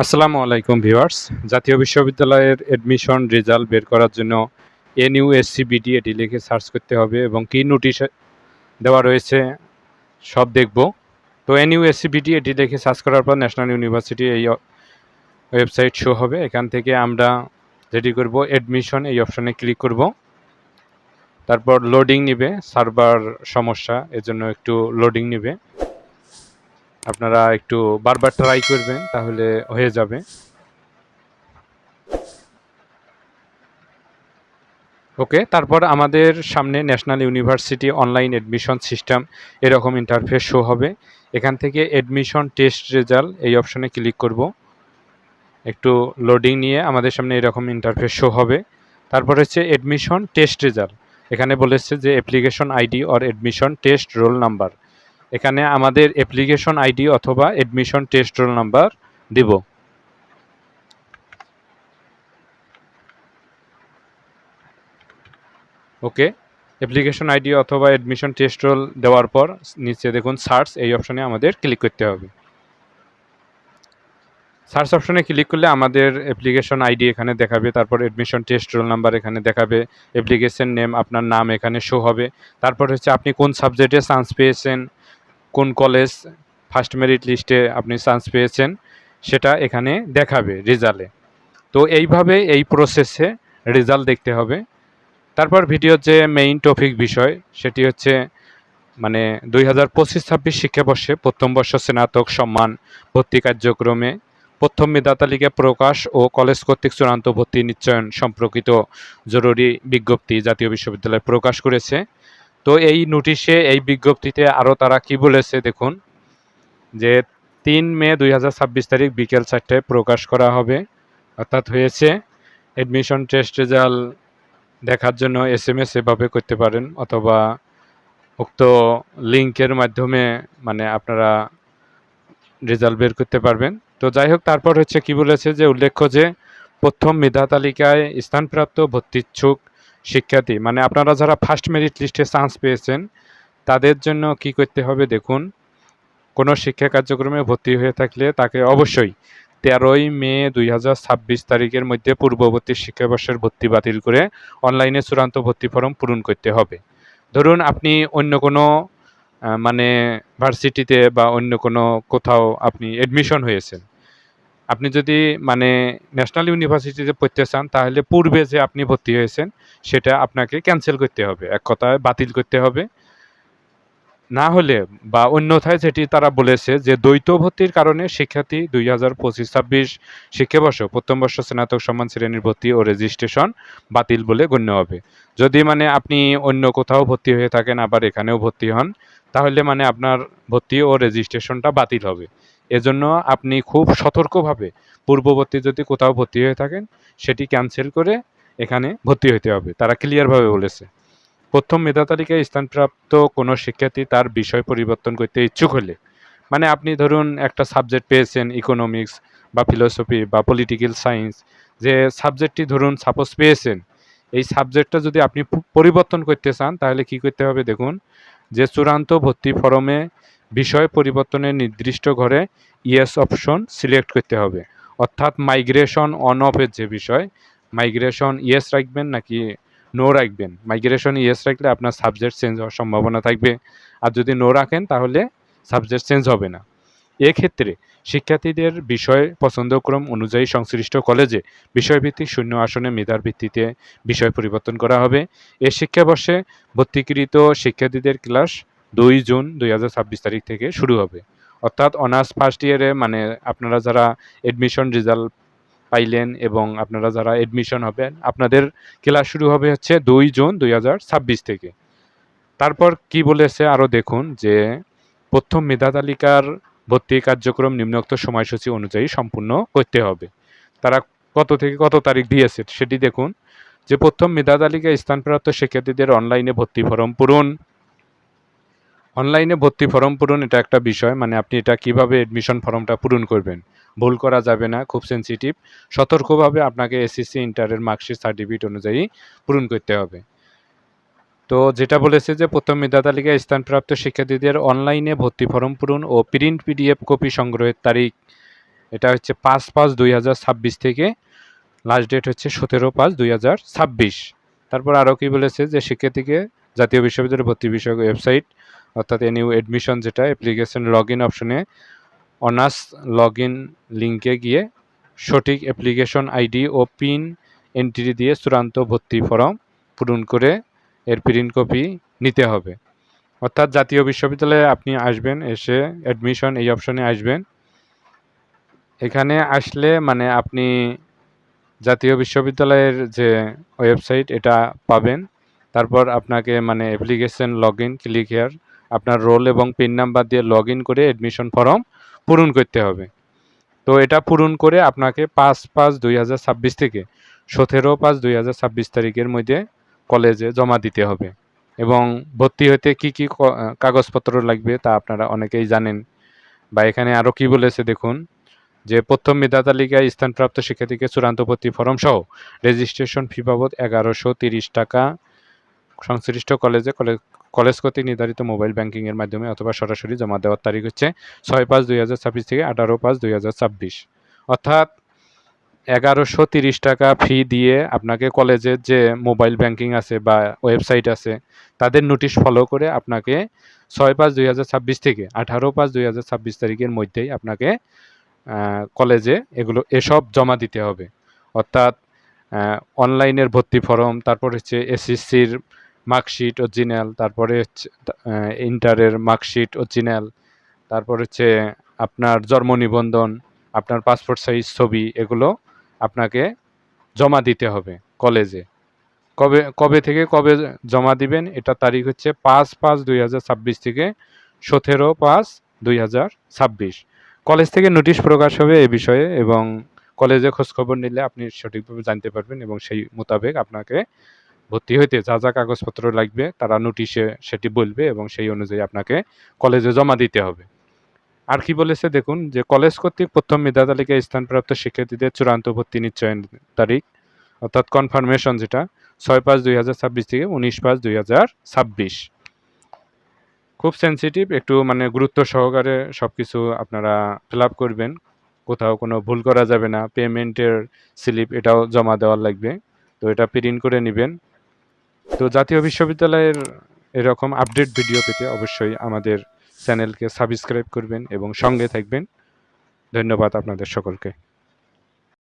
আসসালামু আলাইকুম ভিউয়ার্স। জাতীয় বিশ্ববিদ্যালয়ের অ্যাডমিশন রেজাল্ট বের করার জন্য এনইউএসসিবিডি এটি লিখে সার্চ করতে হবে এবং কি নোটিশ দেওয়া রয়েছে সব দেখব। তো এনইউএসসিবিডি এটি লিখে সার্চ করার পর ন্যাশনাল ইউনিভার্সিটি এই ওয়েবসাইট শো হবে। এখান থেকে আমরা যেটি করব অ্যাডমিশন এই অপশনে ক্লিক করব। তারপর লোডিং নেবে, সার্ভার সমস্যা এজন্য একটু লোডিং নেবে। আপনারা একটু বারবার ট্রাই করবেন তাহলে হয়ে যাবে। ওকে, তারপর আমাদের সামনে national university online admission system এরকম ইন্টারফেস শো হবে। এখান থেকে অ্যাডমিশন টেস্ট রেজাল্ট এই অপশনে ক্লিক করব। একটু লোডিং নিয়ে আমাদের সামনে এরকম ইন্টারফেস শো হবে। তারপর হচ্ছে অ্যাডমিশন টেস্ট রেজাল্ট। এখানে বলেছে যে application ID or admission test roll number. এখানে আমাদের অ্যাপ্লিকেশন আইডি অথবা অ্যাডমিশন টেস্ট রোল নাম্বার দিব। ওকে, অ্যাপ্লিকেশন আইডি অথবা অ্যাডমিশন টেস্ট রোল দেওয়ার পর নিচে দেখুন সার্চ এই অপশনে আমাদের ক্লিক করতে হবে। সার্চ অপশনে ক্লিক করলে আমাদের অ্যাপ্লিকেশন আইডি এখানে দেখাবে, তারপর অ্যাডমিশন টেস্ট রোল নাম্বার এখানে দেখাবে, অ্যাপ্লিকেশন নেম আপনার নাম এখানে শো হবে। তারপর হচ্ছে আপনি কোন সাবজেক্টে চান্স পেয়েছেন, কোন কলেজ ফার্স্ট মেরিট লিস্টে আপনি চান্স পেয়েছেন সেটা এখানে দেখাবে রেজাল্টে। তো এইভাবে এই প্রসেসে রেজাল্ট দেখতে হবে। তারপর ভিডিওর যে মেইন টপিক বিষয় সেটি হচ্ছে মানে 2025-26 শিক্ষাবর্ষে প্রথম বর্ষ স্নাতক সম্মান ভর্তি কার্যক্রমে প্রথম মেধা তালিকা প্রকাশ ও কলেজ কর্তৃক চূড়ান্ত ভর্তি নিশ্চয়ন সম্পর্কিত জরুরি বিজ্ঞপ্তি জাতীয় বিশ্ববিদ্যালয় প্রকাশ করেছে। তো এই নোটিশে এই বিজ্ঞপ্তিতে আরও তারা কি বলেছে দেখুন, যে 3 মে 2026 তারিখ বিকেল 4টায় প্রকাশ করা হবে। অর্থাৎ হয়েছে অ্যাডমিশন টেস্ট রেজাল্ট দেখার জন্য SMS এভাবে করতে পারেন অথবা উক্ত লিঙ্কের মাধ্যমে মানে আপনারা রেজাল্ট বের করতে পারবেন। তো যাই হোক, তারপর হচ্ছে কি বলেছে যে উল্লেখ্য যে প্রথম মেধা তালিকায় স্থানপ্রাপ্ত ভর্তিচ্ছুক শিক্ষার্থী মানে আপনারা যারা ফার্স্ট মেরিট লিস্টে চান্স পেয়েছেন তাদের জন্য কি করতে হবে দেখুন, কোনো শিক্ষা কার্যক্রমে ভর্তি হয়ে থাকলে তাকে অবশ্যই 13 মে 2026 তারিখের মধ্যে পূর্ববর্তী শিক্ষাবর্ষের ভর্তি বাতিল করে অনলাইনে চূড়ান্ত ভর্তি ফর্ম পূরণ করতে হবে। ধরুন আপনি অন্য কোনো মানে ভার্সিটিতে বা অন্য কোনো কোথাও আপনি অ্যাডমিশন হয়েছেন, আপনি যদি মানে ন্যাশনাল ইউনিভার্সিটিতে পড়তে চান তাহলে পূর্বে যে আপনি ভর্তি হয়েছেন সেটা আপনাকে ক্যান্সেল করতে হবে, এক কথায় বাতিল করতে হবে। না হলে বা অন্যথায় যেটি তারা বলেছে যে দ্বৈত ভর্তির কারণে শিক্ষার্থী 2025-26 শিক্ষাবর্ষ প্রথম বর্ষ স্নাতক সম্মান শ্রেণীর ভর্তি ও রেজিস্ট্রেশন বাতিল বলে গণ্য হবে। যদি মানে আপনি অন্য কোথাও ভর্তি হয়ে থাকেন আবার এখানেও ভর্তি হন তাহলে মানে আপনার ভর্তি ও রেজিস্ট্রেশনটা বাতিল হবে। এজন্য আপনি খুব সতর্কভাবে পূর্ববর্তী যদি কোথাও ভর্তি হয়ে থাকেন সেটি ক্যান্সেল করে এখানে ভর্তি হতে হবে, তারা ক্লিয়ারভাবে বলেছে। প্রথম মেধা তালিকায় স্থানপ্রাপ্ত কোনো শিক্ষার্থী তার বিষয় পরিবর্তন করতে ইচ্ছুক হলে মানে আপনি ধরুন একটা সাবজেক্ট পেয়েছেন ইকোনমিক্স বা ফিলোসফি বা পলিটিক্যাল সায়েন্স, যে সাবজেক্টটি ধরুন সাপোজ পেয়েছেন, এই সাবজেক্টটা যদি আপনি পরিবর্তন করতে চান তাহলে কি করতে হবে দেখুন, যে চূড়ান্ত ভর্তি ফরমে বিষয় পরিবর্তনের নির্দিষ্ট ঘরে ইয়েস অপশন সিলেক্ট করতে হবে। অর্থাৎ মাইগ্রেশন অন অফের যে বিষয়, মাইগ্রেশন ইয়েস রাখবেন নাকি নো রাখবেন। মাইগ্রেশন ইয়েস রাখলে আপনার সাবজেক্ট চেঞ্জ হওয়ার সম্ভাবনা থাকবে, আর যদি নো রাখেন তাহলে সাবজেক্ট চেঞ্জ হবে না। এক্ষেত্রে শিক্ষার্থীদের বিষয় পছন্দক্রম অনুযায়ী সংশ্লিষ্ট কলেজে বিষয়ভিত্তিক শূন্য আসনে মেধার ভিত্তিতে বিষয় পরিবর্তন করা হবে। এ শিক্ষাবর্ষে ভর্তিকৃত শিক্ষার্থীদের ক্লাস 2 জুন 2026 তারিখ থেকে শুরু হবে। অর্থাৎ অনার্স ফার্স্ট ইয়ারে মানে আপনারা যারা অ্যাডমিশন রেজাল্ট পাইলেন এবং আপনারা যারা অ্যাডমিশন হবেন আপনাদের ক্লাস শুরু হবে হচ্ছে 2 জুন 2026 থেকে। তারপর কি বলেছে আরও দেখুন, যে প্রথম মেধা তালিকার ভর্তি কার্যক্রম নিম্নোক্ত সময়সূচি অনুযায়ী সম্পূর্ণ করতে হবে। তারা কত থেকে কত তারিখ দিয়েছে সেটি দেখুন, যে প্রথম মেধা তালিকায় স্থানপ্রাপ্ত শিক্ষার্থীদের অনলাইনে ভর্তি ফরম পূরণ। অনলাইনে ভর্তি ফরম পূরণ এটা একটা বিষয়, মানে আপনি এটা কিভাবে অ্যাডমিশন ফর্মটা পূরণ করবেন, ভুল করা যাবে না, খুব সেন্সিটিভ। সতর্কভাবে আপনাকে এসএসসি ইন্টারের মার্কশিট সার্টিফিকেট অনুযায়ী পূরণ করতে হবে। তো যেটা বলেছে যে প্রথম মেধা তালিকায় স্থানপ্রাপ্ত শিক্ষার্থীদের অনলাইনে ভর্তি ফরম পূরণ ও প্রিন্ট PDF কপি সংগ্রহের তারিখ এটা হচ্ছে 5/5/2026 থেকে লাস্ট ডেট হচ্ছে 17/5/2026। তারপর আরও কি বলেছে যে শিক্ষার্থীকে জাতীয় বিশ্ববিদ্যালয় ভর্তি বিষয়ক ওয়েবসাইট অর্থাৎ এনইউ এডমিশন যেটা অ্যাপ্লিকেশন লগ ইন অপশনে অনার্স লগ ইন লিঙ্কে গিয়ে সঠিক অ্যাপ্লিকেশন আইডি ও পিন এন্ট্রি দিয়ে চূড়ান্ত ভর্তি ফর্ম পূরণ করে এর প্রিন্ট কপি নিতে হবে। অর্থাৎ জাতীয় বিশ্ববিদ্যালয়ে আপনি আসবেন, এসে অ্যাডমিশন এই অপশনে আসবেন। এখানে আসলে মানে আপনি জাতীয় বিশ্ববিদ্যালয়ের যে ওয়েবসাইট এটা পাবেন। তারপর আপনাকে মানে application log in click here আপনার রোল এবং পিন নাম্বার দিয়ে লগ ইন করে অ্যাডমিশন ফর্ম পূরণ করতে হবে। তো এটা পূরণ করে আপনাকে 5/5/2026 থেকে 17/5/2026 তারিখের মধ্যে কলেজে জমা দিতে হবে। এবং ভর্তি হতে কি কি কাগজপত্র লাগবে তা আপনারা অনেকেই জানেন। বা এখানে আরও কি বলেছে দেখুন, যে প্রথম মেধা তালিকায় স্থানপ্রাপ্ত শিক্ষার্থীকে চূড়ান্ত ভর্তি ফর্ম সহ রেজিস্ট্রেশন ফি বাবদ 1130 টাকা সংশ্লিষ্ট কলেজ কর্তৃক নির্ধারিত মোবাইল ব্যাংকিংয়ের মাধ্যমে অথবা সরাসরি জমা দেওয়ার তারিখ হচ্ছে 6/5/2026 থেকে 18/5/2026। অর্থাৎ 1130 টাকা ফি দিয়ে আপনাকে কলেজের যে মোবাইল ব্যাংকিং আছে বা ওয়েবসাইট আছে তাদের নোটিশ ফলো করে আপনাকে 6/5/2026 থেকে 18/5/2026 তারিখের মধ্যেই আপনাকে কলেজে এসব জমা দিতে হবে। অর্থাৎ অনলাইনের ভর্তি ফর্ম, তারপর হচ্ছে এসএসসির মার্কশিট অরিজিনাল, তারপরে হচ্ছে ইন্টারের মার্কশিট অরিজিনাল, তারপর হচ্ছে আপনার জন্ম নিবন্ধন, আপনার পাসপোর্ট সাইজ ছবি, এগুলো আপনাকে জমা দিতে হবে কলেজে। কবে থেকে কবে জমা দিবেন এটা তারিখ হচ্ছে 5/5/2026 থেকে 17/5/2026। কলেজ থেকে নোটিশ প্রকাশ হবে এই বিষয়ে এবং কলেজে খোঁজখবর নিলে আপনি সঠিকভাবে জানতে পারবেন এবং সেই মোতাবেক আপনাকে ভর্তি হইতে যা যা কাগজপত্র লাগবে তারা নোটিশে সেটি বলবে এবং সেই অনুযায়ী আপনাকে কলেজে জমা দিতে হবে। আর কি বলেছে দেখুন, যে কলেজ কর্তৃক প্রথম মেধা তালিকায় স্থানপ্রাপ্ত শিক্ষার্থীদের চূড়ান্ত ভর্তি নিশ্চয়ন তারিখ অর্থাৎ কনফার্মেশন যেটা 6/5/2026 থেকে 19/5/2026। খুব সেন্সিটিভ, একটু মানে গুরুত্ব সহকারে সব কিছু আপনারা ফিল আপ করবেন। কোথাও কোনো ভুল করা যাবে না। পেমেন্টের স্লিপ এটাও জমা দেওয়ার লাগবে, তো এটা প্রিন্ট করে নেবেন। তো জাতীয় বিশ্ববিদ্যালয়ের এরকম আপডেট ভিডিও পেতে অবশ্যই আমাদের চ্যানেলকে সাবস্ক্রাইব করবেন এবং সঙ্গে থাকবেন। ধন্যবাদ আপনাদের সকলকে।